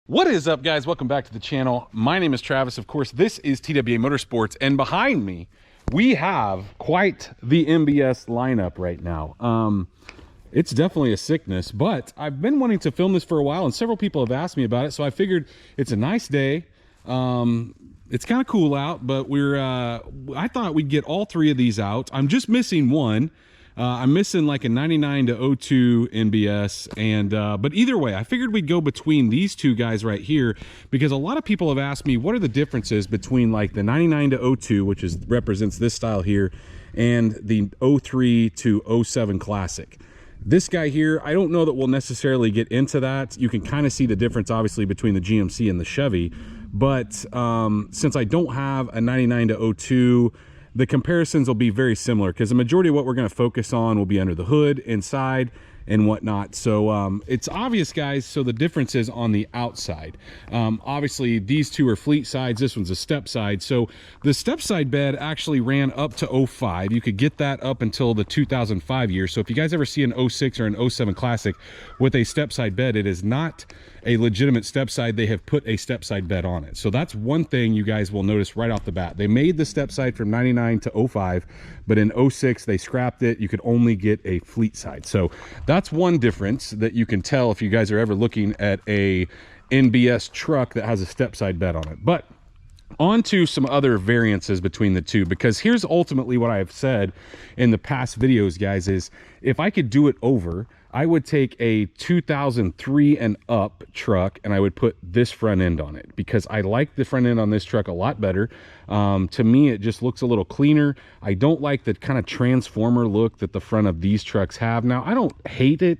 What is up, guys? Welcome back to the channel. My name is Travis. Of course, this is TWA Motorsports, and behind me we have quite the NBS lineup right now. It's definitely a sickness, but I've been wanting to film this for a while and several people have asked me about it, so I figured it's a nice day. It's kind of cool out, but I thought we'd get all three of these out. I'm just missing one. I'm missing like a 99 to 02 NBS, and but either way, I figured we'd go between these two guys right here, because a lot of people have asked me what are the differences between like the 99 to 02, which represents this style here, and the 03 to 07 Classic. This guy here, I don't know that we'll necessarily get into that. You can kind of see the difference obviously between the GMC and the Chevy, but since I don't have a 99 to 02, the comparisons will be very similar, because the majority of what we're going to focus on will be under the hood, inside, and whatnot. So it's obvious, guys. So the difference is on the outside. Obviously these two are fleet sides, this one's a step side. So the step side bed actually ran up to 05. You could get that up until the 2005 year. So if you guys ever see an 06 or an 07 Classic with a step side bed, it is not a legitimate step side. They have put a step side bed on it. So that's one thing you guys will notice right off the bat. They made the step side from 99 to 05, but in 06 they scrapped it. You could only get a fleet side. So that's one difference that you can tell if you guys are ever looking at a NBS truck that has a step side bed on it. But on to some other variances between the two, because here's ultimately what I've said in the past videos, guys, is if I could do it over, I would take a 2003 and up truck and I would put this front end on it, because I like the front end on this truck a lot better. To me, it just looks a little cleaner. I don't like the kind of transformer look that the front of these trucks have. Now, I don't hate it,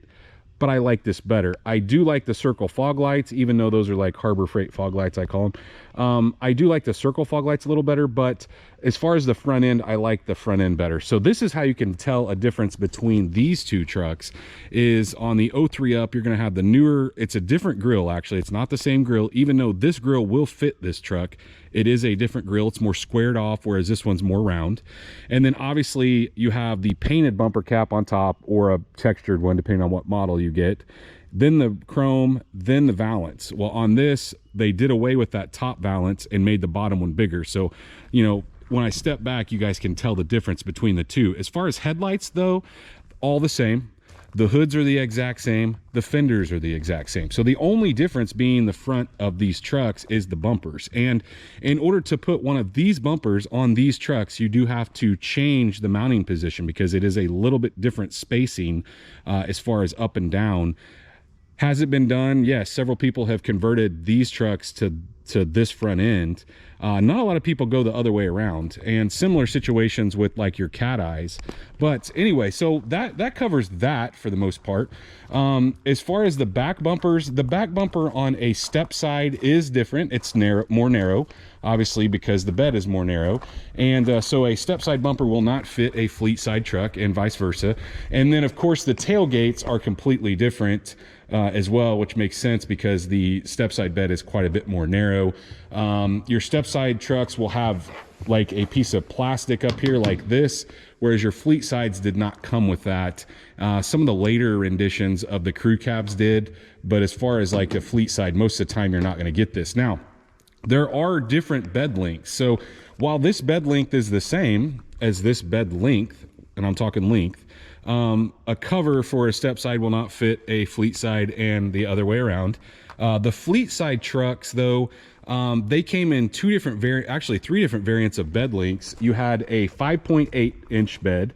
but I like this better. I do like the circle fog lights, even though those are like Harbor Freight fog lights, I call them. I do like the circle fog lights a little better, but as far as the front end, I like the front end better. So this is how you can tell a difference between these two trucks. Is on the 03 up, you're gonna have the newer, it's a different grill actually. It's not the same grill, even though this grill will fit this truck. It is a different grill. It's more squared off, whereas this one's more round. And then obviously you have the painted bumper cap on top, or a textured one, depending on what model you get. Then the chrome, then the valance. Well, on this, they did away with that top valance and made the bottom one bigger. So, you know, when I step back, you guys can tell the difference between the two. As far as headlights though, all the same. The hoods are the exact same. The fenders are the exact same. So the only difference being the front of these trucks is the bumpers. And in order to put one of these bumpers on these trucks, you do have to change the mounting position, because it is a little bit different spacing as far as up and down. Has it been done? Yes, several people have converted these trucks to this front end. Not a lot of people go the other way around, and similar situations with like your cat eyes. But anyway, so that covers that for the most part. As far as the back bumpers, the back bumper on a step side is different. It's more narrow, obviously, because the bed is more narrow. And so a step side bumper will not fit a fleet side truck, and vice versa. And then of course the tailgates are completely different as well, which makes sense because the step side bed is quite a bit more narrow. Your step side trucks will have like a piece of plastic up here like this, whereas your fleet sides did not come with that. Some of the later renditions of the crew cabs did, but as far as like a fleet side, most of the time you're not going to get this. Now, there are different bed lengths. So while this bed length is the same as this bed length, and I'm talking length, a cover for a step side will not fit a fleet side, and the other way around. The fleet side trucks though, they came in three different variants of bed lengths. You had a 5.8 inch bed,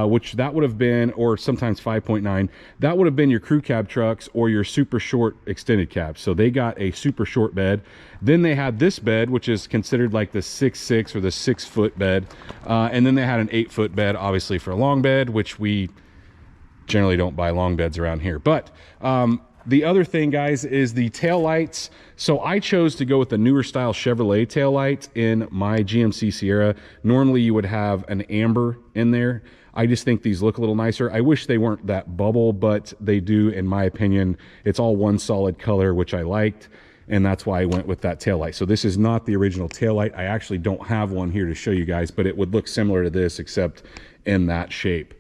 which that would have been, or sometimes 5.9, that would have been your crew cab trucks or your super short extended cabs. So they got a super short bed. Then they had this bed, which is considered like the 6'6" or the 6 foot bed. And then they had an 8 foot bed, obviously for a long bed, which we generally don't buy long beds around here. But the other thing, guys, is the tail lights. So I chose to go with the newer style Chevrolet tail light in my GMC Sierra. Normally you would have an amber in there. I just think these look a little nicer. I wish they weren't that bubble, but they do, in my opinion. It's all one solid color, which I liked, and that's why I went with that taillight. So this is not the original taillight. I actually don't have one here to show you guys, but it would look similar to this, except in that shape.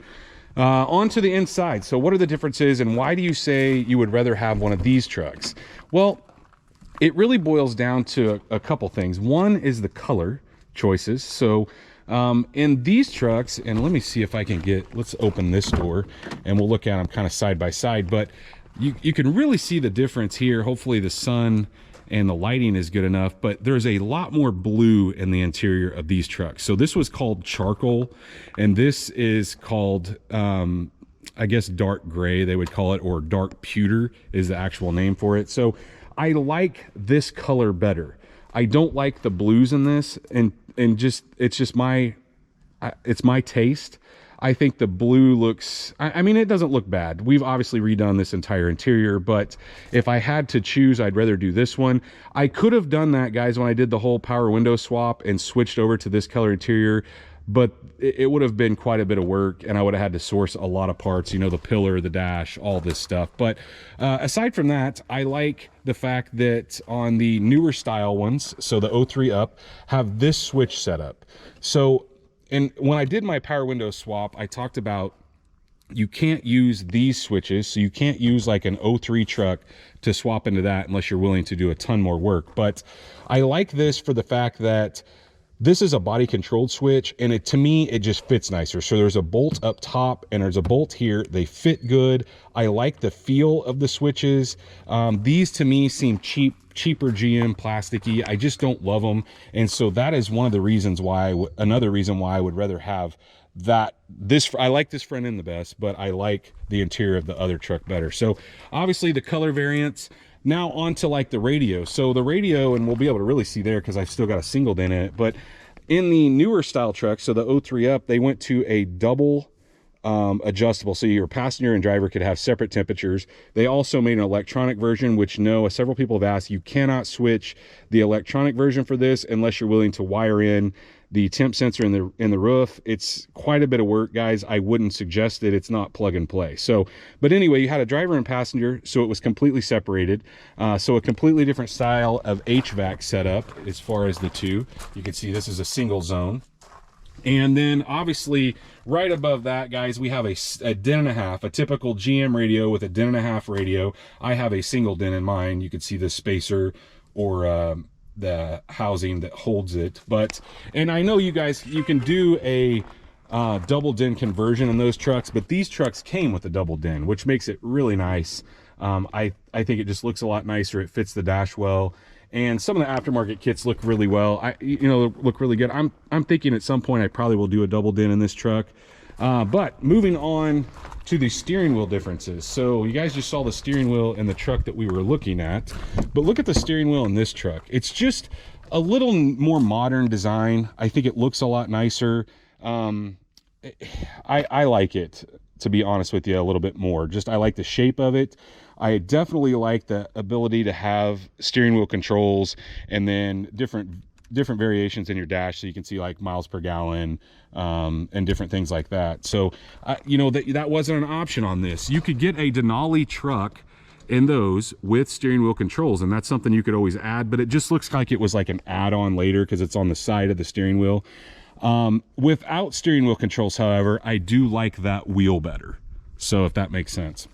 On to the inside. So what are the differences, and why do you say you would rather have one of these trucks? Well, it really boils down to a couple things. One is the color choices. So in these trucks, and let me see if I can let's open this door and we'll look at them kind of side by side, but you can really see the difference here. Hopefully the sun and the lighting is good enough, but there's a lot more blue in the interior of these trucks. So this was called charcoal, and this is called, I guess, dark gray, they would call it, or dark pewter is the actual name for it. So I like this color better. I don't like the blues in this, and it's just my taste. I think the blue looks, I mean, it doesn't look bad. We've obviously redone this entire interior, but if I had to choose, I'd rather do this one. I could have done that, guys, when I did the whole power window swap and switched over to this color interior, but it would have been quite a bit of work, and I would have had to source a lot of parts, you know, the pillar, the dash, all this stuff. But aside from that, I like the fact that on the newer style ones, so the 03 up, have this switch setup. So, and when I did my power window swap, I talked about you can't use these switches. So you can't use like an 03 truck to swap into that unless you're willing to do a ton more work. But I like this for the fact that this is a body controlled switch, and to me, it just fits nicer. So there's a bolt up top and there's a bolt here. They fit good. I like the feel of the switches. These to me seem cheaper GM plasticky. I just don't love them. And so that is one of the reasons why, another reason why I would rather have I like this front end the best, but I like the interior of the other truck better. So obviously the color variants. Now on to like the radio. So the radio, and we'll be able to really see there because I've still got a single in it, but in the newer style truck, so the 03 up, they went to a double adjustable, so your passenger and driver could have separate temperatures. They also made an electronic version, which several people have asked, you cannot switch the electronic version for this unless you're willing to wire in the temp sensor in the roof. It's quite a bit of work, guys. I wouldn't suggest it. It's not plug and play. So, but anyway, you had a driver and passenger, so it was completely separated. So a completely different style of HVAC setup as far as the two. You can see this is a single zone. And then obviously right above that, guys, we have a DIN and a half, a typical GM radio with a DIN and a half radio. I have a single DIN in mine. You can see the spacer or the housing that holds it. And I know you guys, you can do a double DIN conversion in those trucks, but these trucks came with a double DIN, which makes it really nice. I think it just looks a lot nicer. It fits the dash well. And some of the aftermarket kits look really well. Look really good. I'm thinking at some point I probably will do a double DIN in this truck. But moving on to the steering wheel differences. So you guys just saw the steering wheel in the truck that we were looking at, but look at the steering wheel in this truck. It's just a little more modern design. I think it looks a lot nicer. I like it, to be honest with you, a little bit more. I like the shape of it. I definitely like the ability to have steering wheel controls and then different variations in your dash, so you can see like miles per gallon and different things like that. So that wasn't an option on this. You could get a Denali truck in those with steering wheel controls, and that's something you could always add, but it just looks like it was like an add-on later because it's on the side of the steering wheel. Without steering wheel controls, however, I do like that wheel better, so if that makes sense.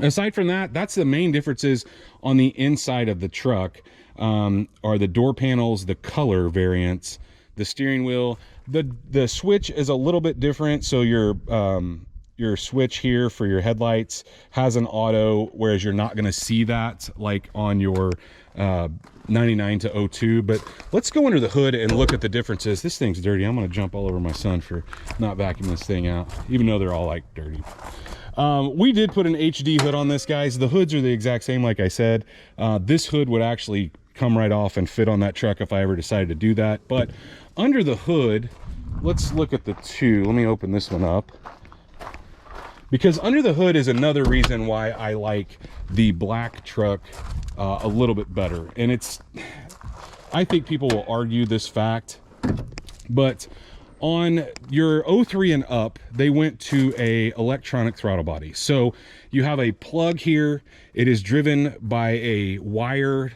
Aside from that, that's the main differences on the inside of the truck. Are the door panels, the color variants, the steering wheel. The switch is a little bit different. So your switch here for your headlights has an auto, whereas you're not going to see that like on your 99 to 02. But let's go under the hood and look at the differences. This thing's dirty. I'm going to jump all over my son for not vacuuming this thing out, even though they're all like dirty. We did put an HD hood on this, guys. The hoods are the exact same, like I said. This hood would actually come right off and fit on that truck if I ever decided to do that. But under the hood, let's look at the two. Let me open this one up, because under the hood is another reason why I like the black truck a little bit better. And I think people will argue this fact, but on your 03 and up, they went to a electronic throttle body. So you have a plug here. It is driven by a wired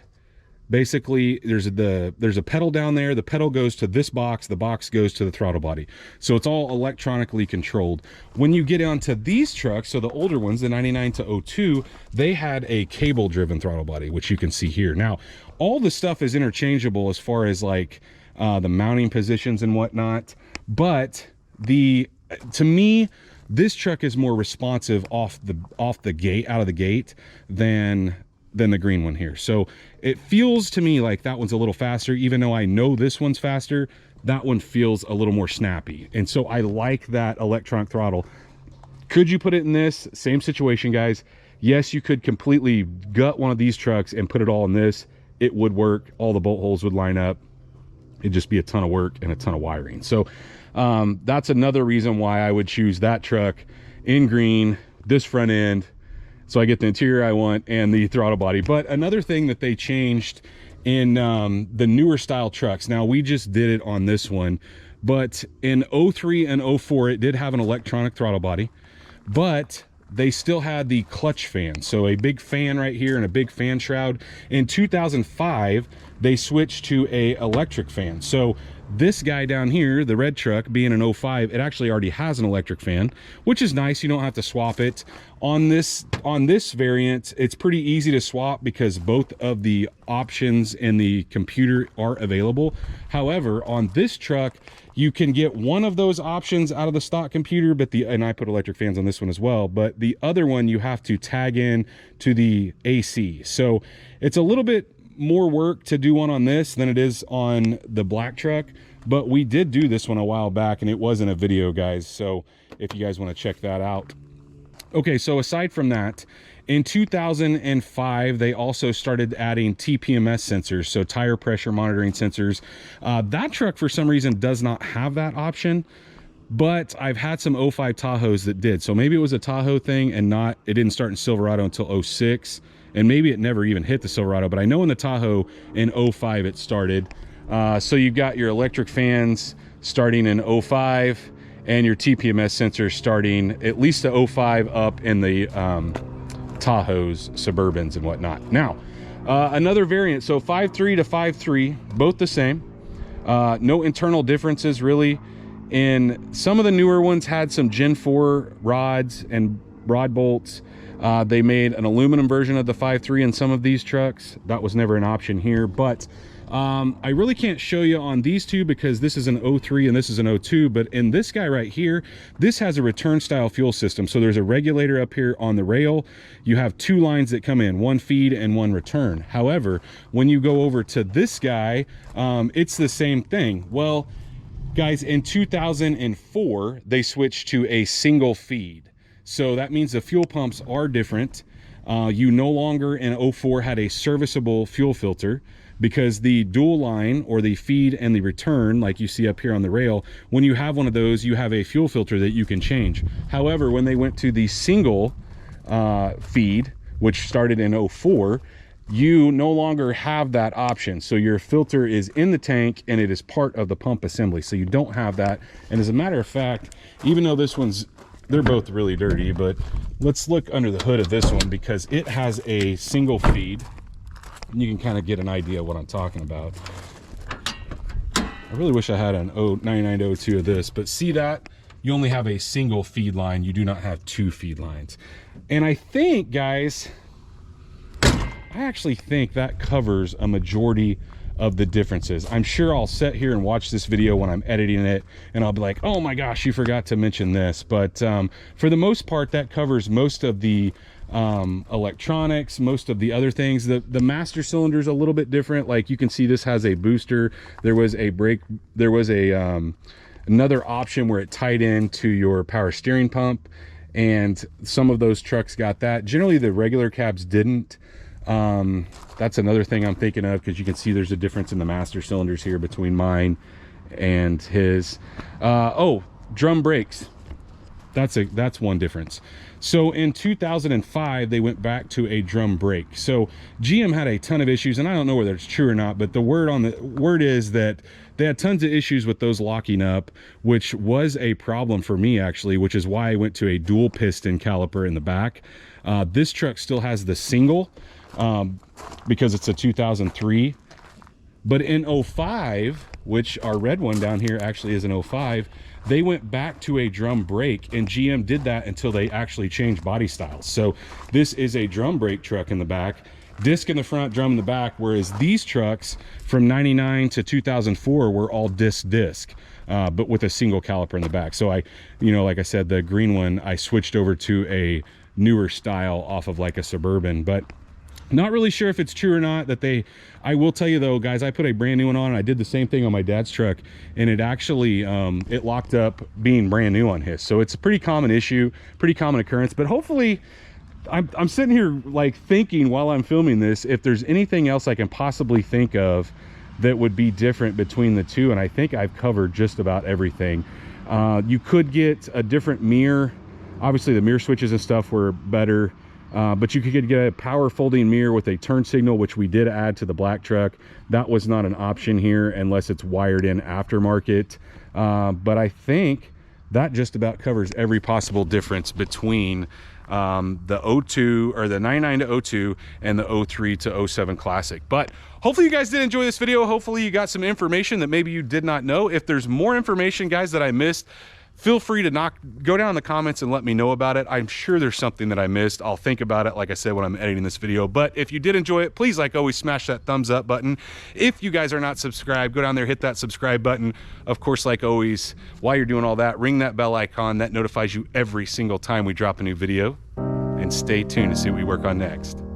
Basically, there's a pedal down there. The pedal goes to this box. The box goes to the throttle body. So it's all electronically controlled. When you get onto these trucks, so the older ones, the 99 to 02, they had a cable driven throttle body, which you can see here. Now, all the stuff is interchangeable as far as like the mounting positions and whatnot. But to me, this truck is more responsive off the gate, out of the gate, than the green one here. So it feels to me like that one's a little faster. Even though I know this one's faster, that one feels a little more snappy. And so I like that electronic throttle. Could you put it in this? Same situation, guys. Yes, you could completely gut one of these trucks and put it all in this. It would work. All the bolt holes would line up. It'd just be a ton of work and a ton of wiring. So that's another reason why I would choose that truck in green, this front end, so I get the interior I want and the throttle body. But another thing that they changed in the newer style trucks, now we just did it on this one, but in 03 and 04, it did have an electronic throttle body, but they still had the clutch fan. So a big fan right here and a big fan shroud. In 2005, they switched to a electric fan. So this guy down here, the red truck, being an 05, it actually already has an electric fan, which is nice. You don't have to swap it. On this variant, it's pretty easy to swap because both of the options in the computer are available. However, on this truck, you can get one of those options out of the stock computer, but and I put electric fans on this one as well, but the other one you have to tag in to the AC. So it's a little bit more work to do one on this than it is on the black truck, but we did do this one a while back and it wasn't a video, guys. So if you guys want to check that out. Okay, so aside from that, in 2005, they also started adding TPMS sensors, so tire pressure monitoring sensors. That truck, for some reason, does not have that option, but I've had some 05 Tahoes that did. So maybe it was a Tahoe thing and it didn't start in Silverado until 06, and maybe it never even hit the Silverado, but I know in the Tahoe in 05 it started. So you've got your electric fans starting in 05, and your TPMS sensor starting at least the 05 up in the Tahoes, Suburbans, and whatnot. Now, another variant, so 5.3 to 5.3, both the same. No internal differences really. And some of the newer ones had some Gen 4 rods and rod bolts. They made an aluminum version of the 5.3 in some of these trucks. That was never an option here, but I really can't show you on these two because this is an 03 and this is an 02, but in this guy right here, this has a return style fuel system. So there's a regulator up here on the rail. You have two lines that come in, one feed and one return. However, when you go over to this guy, it's the same thing. Well, guys, in 2004, they switched to a single feed. So that means the fuel pumps are different. You no longer in 04 had a serviceable fuel filter, because the dual line or the feed and the return, like you see up here on the rail, when you have one of those, you have a fuel filter that you can change. However, when they went to the single feed, which started in 04, you no longer have that option. So your filter is in the tank and it is part of the pump assembly. So you don't have that. And as a matter of fact, even though this one's, they're both really dirty, but let's look under the hood of this one because it has a single feed. You can kind of get an idea of what I'm talking about. I really wish I had an 99 to 02 of this, but see that? You only have a single feed line. You do not have two feed lines. And I think, guys, I actually think that covers a majority of the differences. I'm sure I'll sit here and watch this video when I'm editing it and I'll be like, oh my gosh, you forgot to mention this. But for the most part, that covers most of the electronics, most of the other things. The master cylinder is a little bit different. Like you can see, this has a booster. There was a brake, there was a another option where it tied into your power steering pump, and some of those trucks got that. Generally the regular cabs didn't. That's another thing I'm thinking of, because you can see there's a difference in the master cylinders here between mine and his. Oh, drum brakes. That's one difference. So in 2005, they went back to a drum brake. So GM had a ton of issues, and I don't know whether it's true or not, but the word is that they had tons of issues with those locking up, which was a problem for me actually, which is why I went to a dual piston caliper in the back. This truck still has the single because it's a 2003. But in 05, which our red one down here actually is an 05, they went back to a drum brake, and GM did that until they actually changed body styles. So this is a drum brake truck in the back, disc in the front, drum in the back, whereas these trucks from 99 to 2004 were all disc, but with a single caliper in the back. So I, like I said, the green one, I switched over to a newer style off of like a Suburban, but not really sure if it's true or not that I will tell you though, guys, I put a brand new one on. I did the same thing on my dad's truck, and it actually, it locked up being brand new on his. So it's a pretty common issue, pretty common occurrence, but hopefully I'm sitting here like thinking while I'm filming this, if there's anything else I can possibly think of that would be different between the two. And I think I've covered just about everything. You could get a different mirror. Obviously the mirror switches and stuff were better. But you could get a power folding mirror with a turn signal, which we did add to the black truck. That was not an option here unless it's wired in aftermarket. But I think that just about covers every possible difference between the 02 or the 99 to 02 and the 03 to 07 Classic. But hopefully you guys did enjoy this video. Hopefully you got some information that maybe you did not know. If there's more information, guys, that I missed, feel free to go down in the comments and let me know about it. I'm sure there's something that I missed. I'll think about it, like I said, when I'm editing this video. But if you did enjoy it, please, like always, smash that thumbs up button. If you guys are not subscribed, go down there, hit that subscribe button. Of course, like always, while you're doing all that, ring that bell icon. That notifies you every single time we drop a new video. And stay tuned to see what we work on next.